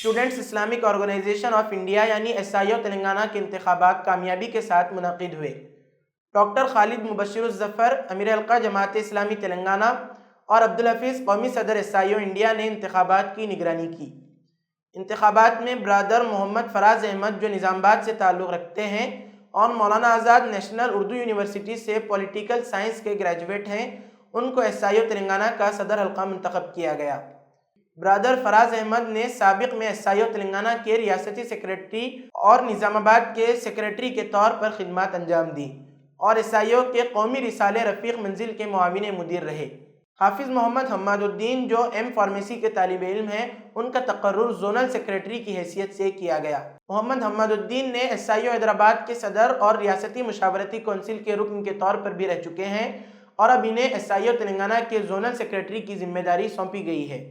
Students Islamic Organisation of India یعنی SIO Telangana کے انتخابات کامیابی کے ساتھ منعقد ہوئے۔ ڈاکٹر خالد مبشر الظفر امیر حلقہ جماعت اسلامی تلنگانہ اور عبدالحفیظ قومی صدر SIO انڈیا نے انتخابات کی نگرانی کی۔ انتخابات میں برادر محمد فراز احمد جو نظام آباد سے تعلق رکھتے ہیں اور مولانا آزاد نیشنل اردو یونیورسٹی سے پولیٹیکل سائنس کے گریجویٹ ہیں، ان کو SIO تلنگانہ کا صدر حلقہ منتخب کیا گیا۔ برادر فراز احمد نے سابق میں SIO تلنگانہ کے ریاستی سیکریٹری اور نظام آباد کے سیکریٹری کے طور پر خدمات انجام دیں اور SIO کے قومی رسالے رفیق منزل کے معاون مدیر رہے۔ حافظ محمد حماد الدین جو فارمیسی کے طالب علم ہیں، ان کا تقرر زونل سیکریٹری کی حیثیت سے کیا گیا۔ محمد حماد الدین نے SIO حیدرآباد کے صدر اور ریاستی مشاورتی کونسل کے رکن کے طور پر بھی رہ چکے ہیں اور اب انہیں SIO تلنگانہ کے زونل سیکریٹری کی ذمہ داری سونپی گئی ہے۔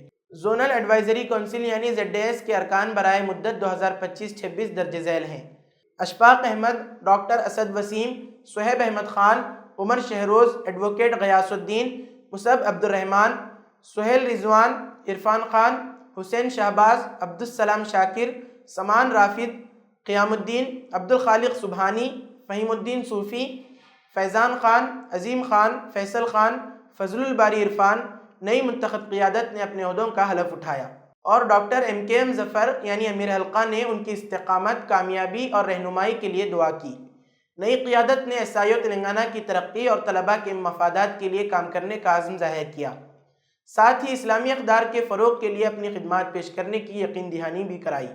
زونل ایڈوائزری کونسل یعنی ZAS کے ارکان برائے مدت 2025-26 درج ذیل ہیں: اشفاق احمد، ڈاکٹر اسد وسیم، صہیب احمد خان، عمر شہروز، ایڈوکیٹ غیاث الدین، مصعب عبد الرحمن، سہیل رضوان، عرفان خان، حسین شہباز، عبدالسلام شاکر، سمان رافد، قیام الدین، عبدالخالق سبحانی، فہیم الدین صوفی، فیضان خان، عظیم خان، فیصل خان، فضل الباری عرفان، نئی منتخب قیادت نے اپنے عہدوں کا حلف اٹھایا اور ڈاکٹر MKM ظفر یعنی امیر حلقہ نے ان کی استقامت، کامیابی اور رہنمائی کے لیے دعا کی۔ نئی قیادت نے SIO تلنگانہ کی ترقی اور طلباء کے مفادات کے لیے کام کرنے کا عزم ظاہر کیا، ساتھ ہی اسلامی اقدار کے فروغ کے لیے اپنی خدمات پیش کرنے کی یقین دہانی بھی کرائی۔